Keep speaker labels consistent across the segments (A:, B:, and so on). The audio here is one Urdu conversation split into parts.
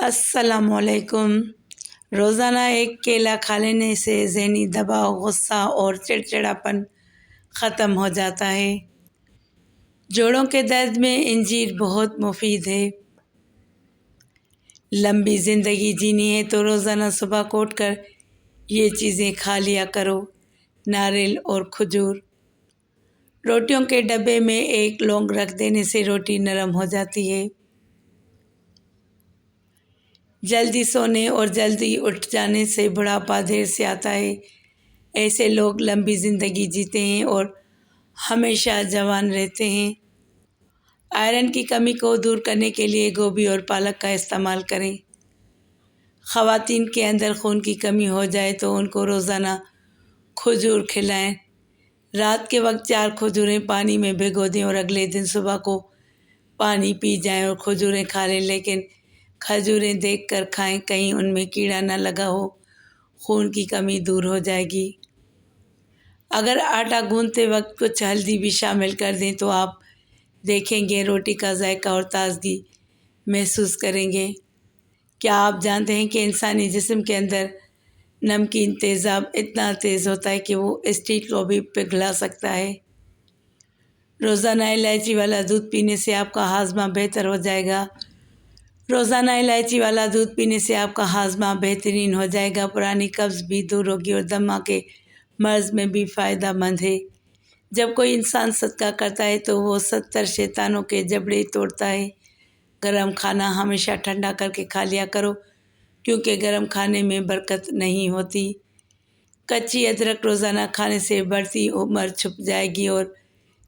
A: السلام علیکم۔ روزانہ ایک کیلا کھا لینے سے ذہنی دباؤ، غصہ اور چڑچڑاپن ختم ہو جاتا ہے۔ جوڑوں کے درد میں انجیر بہت مفید ہے۔ لمبی زندگی جینی ہے تو روزانہ صبح کو اٹھ کر یہ چیزیں کھا لیا کرو: ناریل اور کھجور۔ روٹیوں کے ڈبے میں ایک لونگ رکھ دینے سے روٹی نرم ہو جاتی ہے۔ جلدی سونے اور جلدی اٹھ جانے سے بڑھاپا دیر سے آتا ہے۔ ایسے لوگ لمبی زندگی جیتے ہیں اور ہمیشہ جوان رہتے ہیں۔ آئرن کی کمی کو دور کرنے کے لیے گوبھی اور پالک کا استعمال کریں۔ خواتین کے اندر خون کی کمی ہو جائے تو ان کو روزانہ کھجور کھلائیں۔ رات کے وقت 4 کھجوریں پانی میں بھگو دیں اور اگلے دن صبح کو پانی پی جائیں اور کھجوریں کھا لیں، لیکن کھجوریں دیکھ کر کھائیں، کہیں ان میں کیڑا نہ لگا ہو۔ خون کی کمی دور ہو جائے گی۔ اگر آٹا گوندتے وقت کچھ ہلدی بھی شامل کر دیں تو آپ دیکھیں گے روٹی کا ذائقہ اور تازگی محسوس کریں گے۔ کیا آپ جانتے ہیں کہ انسانی جسم کے اندر نمکین تیزاب اتنا تیز ہوتا ہے کہ وہ اسٹیل کو بھی پگھلا سکتا ہے؟ روزانہ الائچی والا دودھ پینے سے آپ کا ہاضمہ بہتر ہو جائے گا۔ روزانہ الائچی والا دودھ پینے سے آپ کا ہاضمہ بہترین ہو جائے گا، پرانی قبض بھی دور ہوگی اور دمہ کے مرض میں بھی فائدہ مند ہے۔ جب کوئی انسان صدقہ کرتا ہے تو وہ 70 شیطانوں کے جبڑے توڑتا ہے۔ گرم کھانا ہمیشہ ٹھنڈا کر کے کھا لیا کرو، کیونکہ گرم کھانے میں برکت نہیں ہوتی۔ کچی ادرک روزانہ کھانے سے بڑھتی عمر چھپ جائے گی اور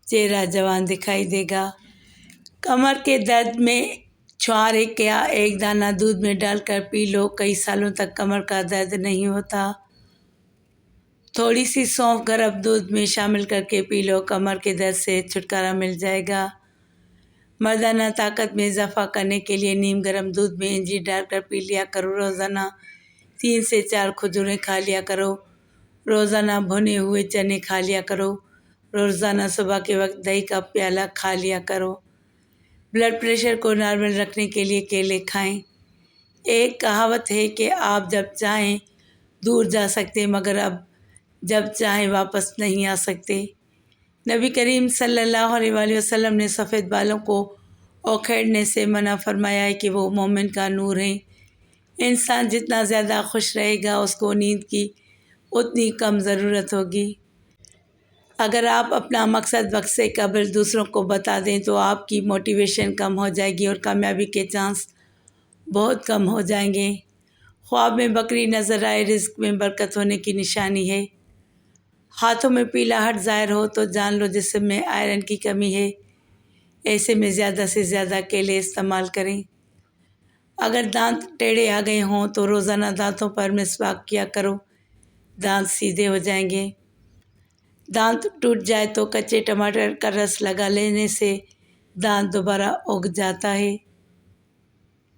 A: چہرہ جوان دکھائی دے گا۔ کمر کے درد میں چھوارے کا ایک دانہ دودھ میں ڈال کر پی لو، کئی سالوں تک کمر کا درد نہیں ہوتا۔ تھوڑی سی سونف گرم دودھ میں شامل کر کے پی لو، کمر کے درد سے چھٹکارا مل جائے گا۔ مردانہ طاقت میں اضافہ کرنے کے لیے نیم گرم دودھ میں انجیر ڈال کر پی لیا کرو، روزانہ 3 سے 4 کھجوریں کھا لیا کرو، روزانہ بھنے ہوئے چنے کھا لیا کرو، روزانہ صبح کے وقت دہی کا پیالہ کھا لیا کرو۔ بلڈ پریشر کو نارمل رکھنے کے لیے کیلے کھائیں۔ ایک کہاوت ہے کہ آپ جب چاہیں دور جا سکتے مگر اب جب چاہیں واپس نہیں آ سکتے۔ نبی کریم صلی اللہ علیہ وآلہ وسلم نے سفید بالوں کو اکھیڑنے سے منع فرمایا ہے کہ وہ مومن کا نور ہیں۔ انسان جتنا زیادہ خوش رہے گا اس کو نیند کی اتنی کم ضرورت ہوگی۔ اگر آپ اپنا مقصد وقت سے قبل دوسروں کو بتا دیں تو آپ کی موٹیویشن کم ہو جائے گی اور کامیابی کے چانس بہت کم ہو جائیں گے۔ خواب میں بکری نظر آئے رزق میں برکت ہونے کی نشانی ہے۔ ہاتھوں میں پیلا ہٹ ظاہر ہو تو جان لو جسم میں آئرن کی کمی ہے۔ ایسے میں زیادہ سے زیادہ کیلے استعمال کریں۔ اگر دانت ٹیڑھے آ گئے ہوں تو روزانہ دانتوں پر مسواک کیا کرو، دانت سیدھے ہو جائیں گے۔ دانت ٹوٹ جائے تو کچے ٹماٹر کا رس لگا لینے سے دانت دوبارہ اگ جاتا ہے۔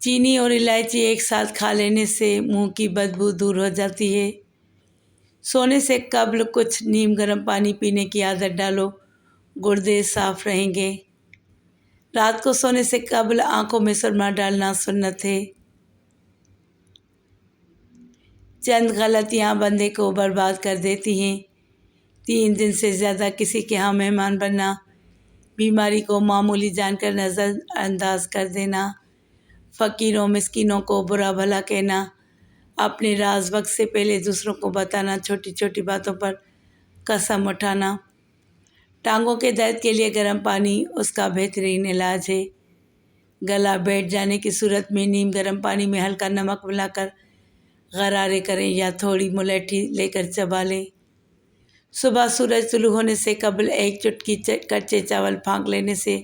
A: چینی اور الائچی ایک ساتھ کھا لینے سے منہ کی بدبو دور ہو جاتی ہے۔ سونے سے قبل کچھ نیم گرم پانی پینے کی عادت ڈالو، گردے صاف رہیں گے۔ رات کو سونے سے قبل آنکھوں میں سرما ڈالنا سنت ہے۔ چند غلطیاں بندے کو برباد کر دیتی ہیں: 3 دن سے زیادہ کسی کے ہاں مہمان بننا، بیماری کو معمولی جان کر نظر انداز کر دینا، فقیروں مسکینوں کو برا بھلا کہنا، اپنے راز وقت سے پہلے دوسروں کو بتانا، چھوٹی چھوٹی باتوں پر قسم اٹھانا۔ ٹانگوں کے درد کے لیے گرم پانی اس کا بہترین علاج ہے۔ گلا بیٹھ جانے کی صورت میں نیم گرم پانی میں ہلکا نمک ملا کر غرارے کریں یا تھوڑی ملیٹھی لے کر چبا لیں۔ صبح سورج طلوع ہونے سے قبل 1 چٹکی کچے چاول پھونک لینے سے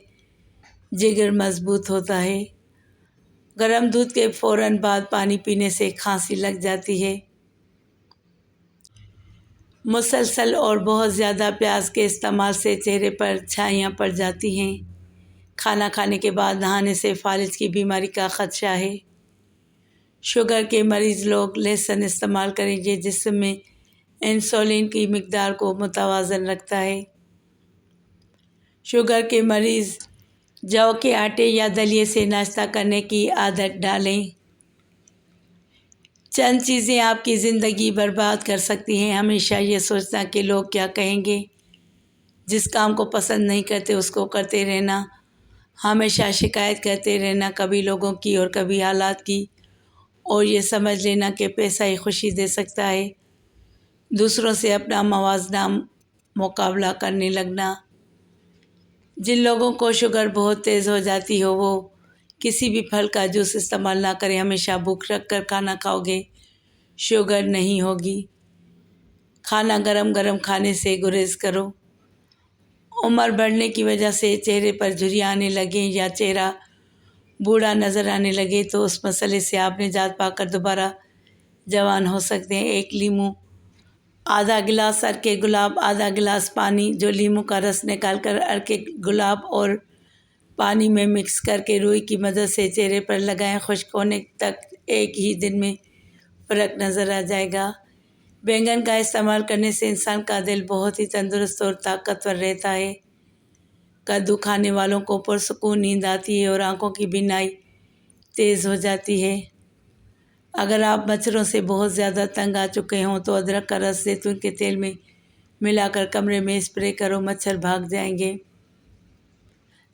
A: جگر مضبوط ہوتا ہے۔ گرم دودھ کے فوراً بعد پانی پینے سے کھانسی لگ جاتی ہے۔ مسلسل اور بہت زیادہ پیاز کے استعمال سے چہرے پر چھائیاں پڑ جاتی ہیں۔ کھانا کھانے کے بعد نہانے سے فالج کی بیماری کا خدشہ ہے۔ شوگر کے مریض لوگ لہسن استعمال کریں، یہ جسم میں انسولین کی مقدار کو متوازن رکھتا ہے۔ شوگر کے مریض جو کے آٹے یا دلیے سے ناشتہ کرنے کی عادت ڈالیں۔ چند چیزیں آپ کی زندگی برباد کر سکتی ہیں۔ ہمیشہ یہ سوچنا کہ لوگ کیا کہیں گے، جس کام کو پسند نہیں کرتے اس کو کرتے رہنا، ہمیشہ شکایت کرتے رہنا کبھی لوگوں کی اور کبھی حالات کی، اور یہ سمجھ لینا کہ پیسہ ہی خوشی دے سکتا ہے۔ دوسروں سے اپنا موازنہ مقابلہ کرنے لگنا۔ جن لوگوں کو شوگر بہت تیز ہو جاتی ہو وہ کسی بھی پھل کا جوس استعمال نہ کریں۔ ہمیشہ بھوک رکھ کر کھانا کھاؤ گے، شوگر نہیں ہوگی۔ کھانا گرم گرم کھانے سے گریز کرو۔ عمر بڑھنے کی وجہ سے چہرے پر جھریاں آنے لگیں یا چہرہ بوڑھا نظر آنے لگے تو اس مسئلے سے آپ نجات پا کر دوبارہ جوان ہو سکتے ہیں۔ ایک لیمو، آدھا گلاس ارکے گلاب، آدھا گلاس پانی، جو لیمو کا رس نکال کر ارکے گلاب اور پانی میں مکس کر کے روئی کی مدد سے چہرے پر لگائیں۔ خشک ہونے تک ایک ہی دن میں فرق نظر آ جائے گا۔ بینگن کا استعمال کرنے سے انسان کا دل بہت ہی تندرست اور طاقتور رہتا ہے۔ کدو کھانے والوں کو پرسکون نیند آتی ہے اور آنکھوں کی بینائی تیز ہو جاتی ہے۔ اگر آپ مچھروں سے بہت زیادہ تنگ آ چکے ہوں تو ادرک کا رس زیتون کے تیل میں ملا کر کمرے میں اسپرے کرو، مچھر بھاگ جائیں گے۔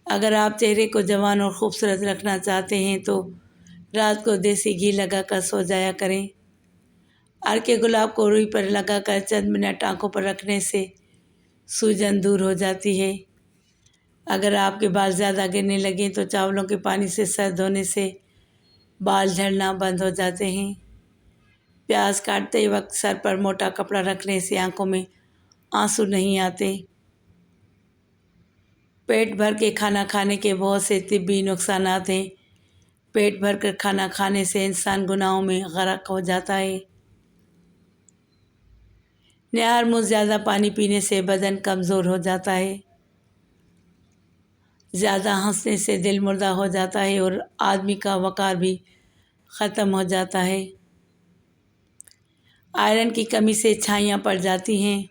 A: اگر آپ چہرے کو جوان اور خوبصورت رکھنا چاہتے ہیں تو رات کو دیسی گھی لگا کر سو جایا کریں۔ ارکے گلاب کو روئی پر لگا کر چند منٹ آنکھوں پر رکھنے سے سوجن دور ہو جاتی ہے۔ اگر آپ کے بال زیادہ گرنے لگیں تو چاولوں کے پانی سے سر دھونے سے بال جھڑنا بند ہو جاتے ہیں۔ پیاز کاٹتے وقت سر پر موٹا کپڑا رکھنے سے آنکھوں میں آنسو نہیں آتے۔ پیٹ بھر کے کھانا کھانے کے بہت سے طبی نقصانات ہیں۔ پیٹ بھر کر کھانا کھانے سے انسان گناہوں میں غرق ہو جاتا ہے۔ نہار منہ زیادہ پانی پینے سے بدن کمزور ہو جاتا ہے۔ زیادہ ہنسنے سے دل مردہ ہو جاتا ہے اور آدمی کا وقار بھی ختم ہو جاتا ہے۔ آئرن کی کمی سے چھائیاں پڑ جاتی ہیں۔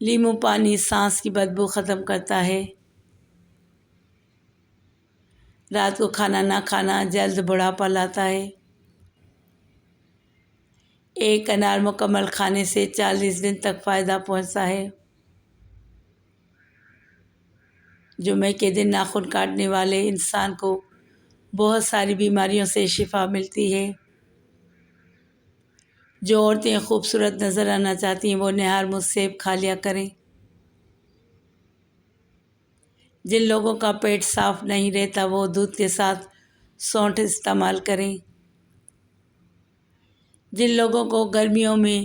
A: لیمو پانی سانس کی بدبو ختم کرتا ہے۔ رات کو کھانا نہ کھانا جلد بڑھاپا لاتا ہے۔ ایک انار مکمل کھانے سے 40 دن تک فائدہ پہنچتا ہے۔ جمعے کے دن ناخن کاٹنے والے انسان کو بہت ساری بیماریوں سے شفا ملتی ہے۔ جو عورتیں خوبصورت نظر آنا چاہتی ہیں وہ نہار منہ سیب کھا لیا کریں۔ جن لوگوں کا پیٹ صاف نہیں رہتا وہ دودھ کے ساتھ سونٹھ استعمال کریں۔ جن لوگوں کو گرمیوں میں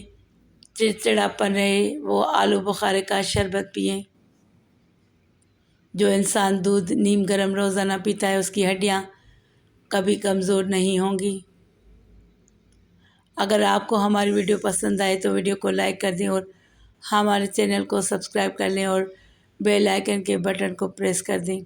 A: چڑچڑاپن رہے وہ آلو بخارے کا شربت پئیں۔ جو انسان دودھ نیم گرم روزانہ پیتا ہے اس کی ہڈیاں کبھی کمزور نہیں ہوں گی۔ اگر آپ کو ہماری ویڈیو پسند آئے تو ویڈیو کو لائک کر دیں اور ہمارے چینل کو سبسکرائب کر لیں اور بیل آئیکن کے بٹن کو پریس کر دیں۔